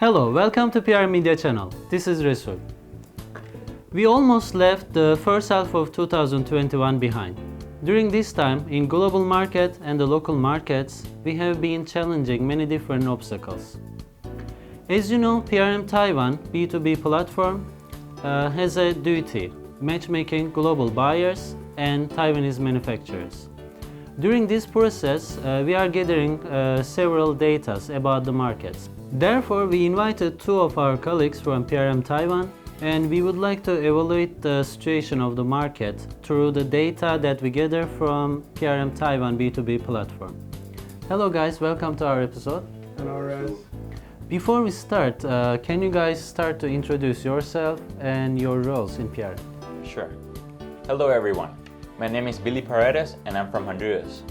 Hello, welcome to PRM Media Channel. This is Resul. We almost left the first half of 2021 behind. During this time, in global market and the local markets, we have been challenging many different obstacles. As you know, PRM-TAIWAN B2B Platform has a duty, matchmaking global buyers and Taiwanese manufacturers. During this process, we are gathering several data about the markets. Therefore, we invited two of our colleagues from PRM Taiwan, and we would like to evaluate the situation of the market through the data that we gather from PRM Taiwan B2B Platform. Hello guys, welcome to our episode. Hello, Rez. Before we start, can you guys start to introduce yourself and your roles in PRM? Sure. Hello everyone. My name is Billy Paredes and I'm from Honduras.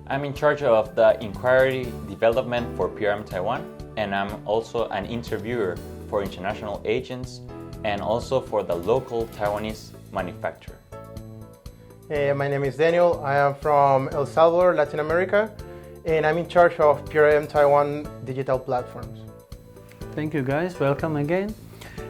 I'm in charge of the inquiry development for PRM Taiwan, and I'm also an interviewer for international agents and also for the local Taiwanese manufacturer. Hey, my name is Daniel. I am from El Salvador, Latin America, and I'm in charge of PRM Taiwan digital platforms. Thank you guys, welcome again.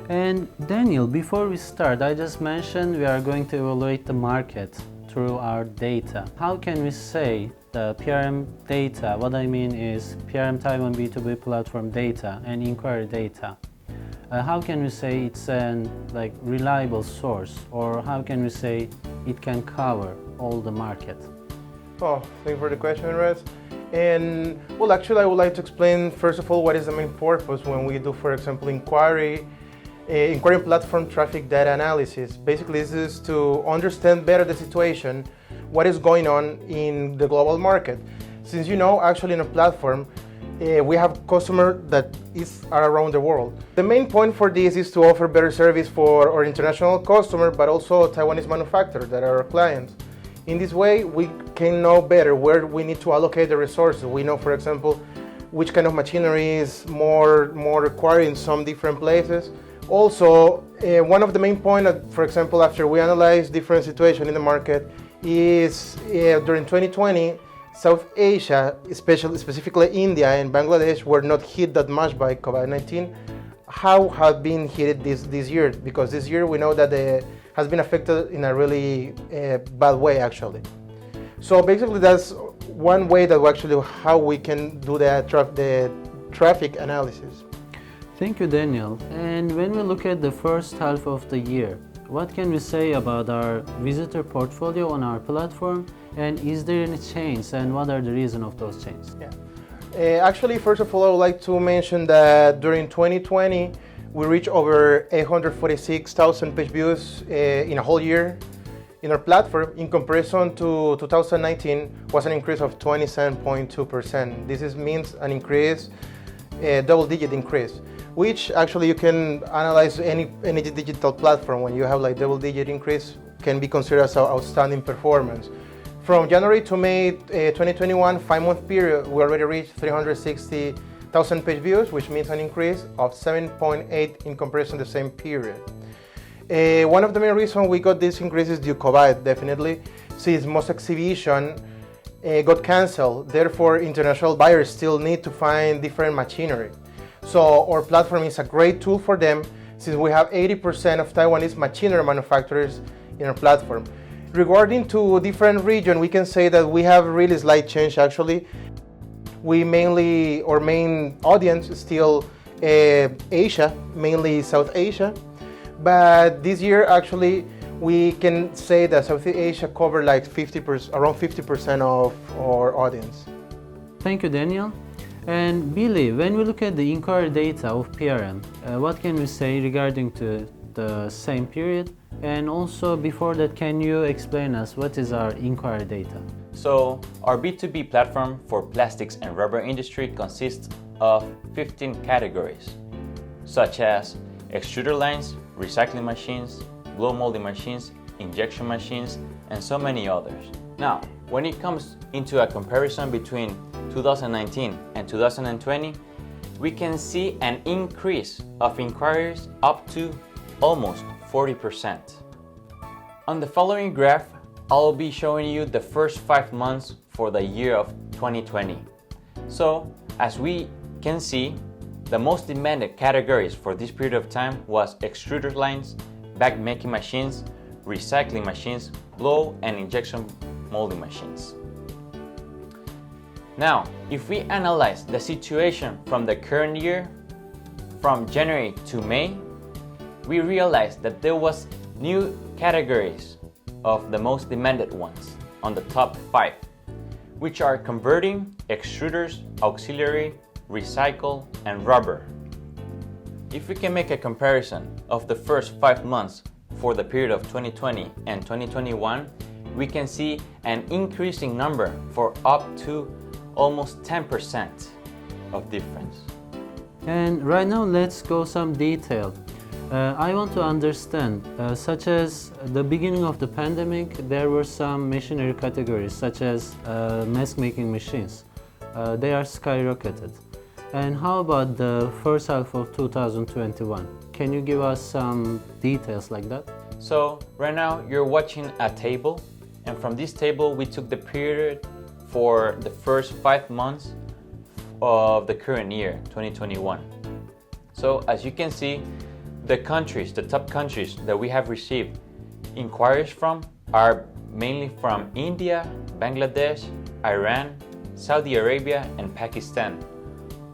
And Daniel, before we start, I just mentioned we are going to evaluate the market through our data. How can we say the PRM data, what I mean is PRM Taiwan B2B Platform data and inquiry data, how can we say it's an reliable source, or how can we say it can cover all the market? Oh, thank you for the question, Rez. And well, actually, I would like to explain first of all what is the main purpose when we do, for example, inquiry platform traffic data analysis. Basically, this is to understand better the situation, what is going on in the global market. Since you know, actually in a platform, we have customers that are around the world. The main point for this is to offer better service for our international customers, but also Taiwanese manufacturers that are our clients. In this way, we can know better where we need to allocate the resources. We know, for example, which kind of machinery is more required in some different places. Also, one of the main points, for example, after we analyze different situations in the market, is during 2020, South Asia, specifically India and Bangladesh, were not hit that much by COVID-19. How have been hit this year? Because this year we know that it has been affected in a really bad way, actually. So basically, that's one way that how we can do the traffic analysis. Thank you, Daniel. And when we look at the first half of the year, what can we say about our visitor portfolio on our platform, and is there any change, and what are the reasons of those changes? Yeah. Actually, first of all, I would like to mention that during 2020, we reached over 846,000 page views in a whole year in our platform. In comparison to 2019, was an increase of 27.2%. This means an increase, double-digit increase, which actually you can analyze any digital platform. When you have double-digit increase, can be considered as an outstanding performance. From January to May 2021, 5-month period, we already reached 360,000 page views, which means an increase of 7.8 in comparison to the same period. One of the main reasons we got this increase is due to COVID, definitely, since most exhibitions got canceled. Therefore, international buyers still need to find different machinery. So our platform is a great tool for them, since we have 80% of Taiwanese machinery manufacturers in our platform. Regarding to different regions, we can say that we have really slight change actually. Our main audience is still Asia, mainly South Asia. But this year actually we can say that South Asia covered around 50% of our audience. Thank you, Daniel. And Billy, when we look at the inquiry data of PRM, what can we say regarding to the same period? And also before that, can you explain us what is our inquiry data? So our B2B platform for plastics and rubber industry consists of 15 categories, such as extruder lines, recycling machines, blow molding machines, injection machines, and so many others. Now, when it comes into a comparison between 2019 and 2020, we can see an increase of inquiries up to almost 40%. On the following graph, I'll be showing you the first 5 months for the year of 2020. So, as we can see, The most demanded categories for this period of time was extruder lines, bag making machines, recycling machines, blow and injection molding machines. Now, if we analyze the situation from the current year, from January to May, we realize that there was new categories of the most demanded ones on the top 5, which are converting, extruders, auxiliary, recycle, and rubber. If we can make a comparison of the first 5 months for the period of 2020 and 2021, we can see an increasing number for up to almost 10% of difference. And right now let's go some detail. I want to understand, such as the beginning of the pandemic, there were some machinery categories such as mask making machines. They are skyrocketed. And how about the first half of 2021? Can you give us some details like that? So right now you're watching a table, and from this table we took the period for the first 5 months of the current year, 2021. So as you can see, the top countries that we have received inquiries from are mainly from India, Bangladesh, Iran, Saudi Arabia, and Pakistan.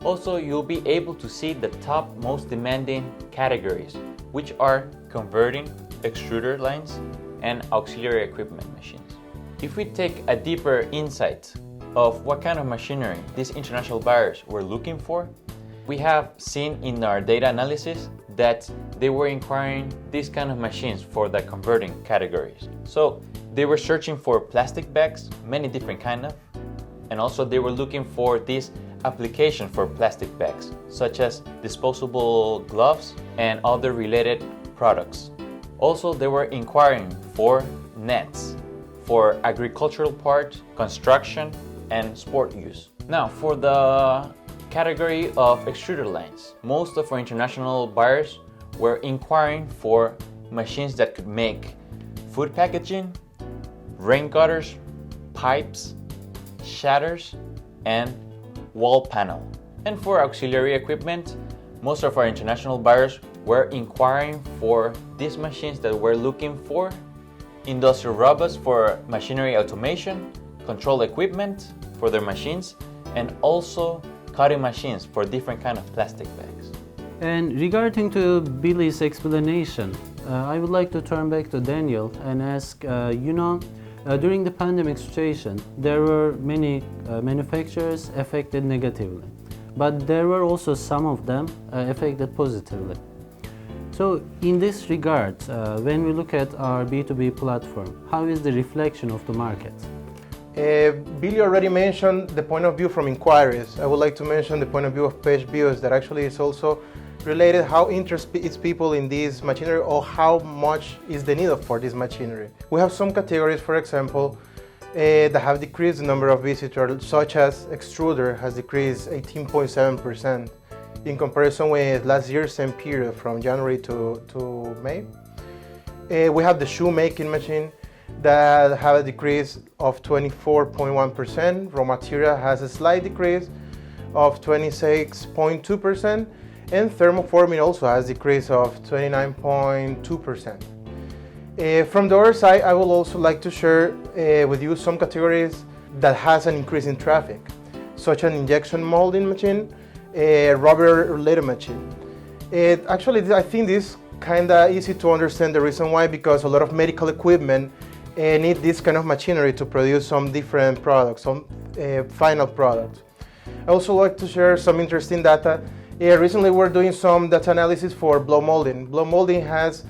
Also, you'll be able to see the top most demanding categories, which are converting, extruder lines, and auxiliary equipment machines. If we take a deeper insight of what kind of machinery these international buyers were looking for, we have seen in our data analysis that they were inquiring these kind of machines for the converting categories. So they were searching for plastic bags, many different kind of, and also they were looking for this application for plastic bags, such as disposable gloves and other related products. Also, they were inquiring for nets for agricultural parts, construction, and sport use. Now, for the category of extruder lines, most of our international buyers were inquiring for machines that could make food packaging, rain gutters, pipes, shutters, and wall panel. And for auxiliary equipment, most of our international buyers were inquiring for these machines that we're looking for: industrial robots for machinery automation, control equipment for their machines, and also cutting machines for different kind of plastic bags. And regarding to Billy's explanation, I would like to turn back to Daniel and ask, during the pandemic situation, there were many manufacturers affected negatively, but there were also some of them affected positively. So in this regard, when we look at our B2B platform, how is the reflection of the market? Billy already mentioned the point of view from inquiries. I would like to mention the point of view of page views that actually is also related how interested is people in this machinery, or how much is the need for this machinery. We have some categories, for example, that have decreased the number of visitors, such as extruder has decreased 18.7% in comparison with last year's same period from January to May. We have the shoe making machine that have a decrease of 24.1%. Raw material has a slight decrease of 26.2%, and thermoforming also has a decrease of 29.2%. From the other side, I would also like to share with you some categories that has an increase in traffic, such as an injection molding machine, a rubber related machine. Actually, I think this is kind of easy to understand the reason why, because a lot of medical equipment need this kind of machinery to produce some different products, some final products. I also like to share some interesting data. Recently we're doing some data analysis for blow molding. Blow molding has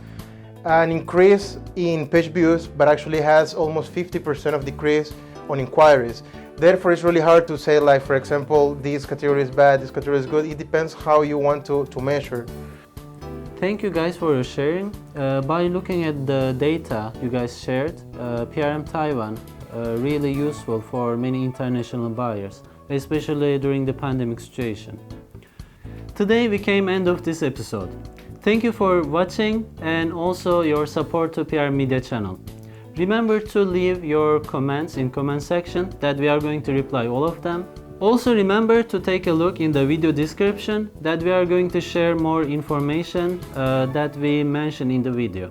an increase in page views, but actually has almost 50% of decrease on inquiries. Therefore, it's really hard to say, like, for example, this category is bad, this category is good. It depends how you want to measure. Thank you guys for your sharing. By looking at the data you guys shared, PRM Taiwan really useful for many international buyers, especially during the pandemic situation. Today we came end of this episode. Thank you for watching and also your support to PRM Media Channel. Remember to leave your comments in comment section that we are going to reply all of them. Also remember to take a look in the video description that we are going to share more information that we mentioned in the video.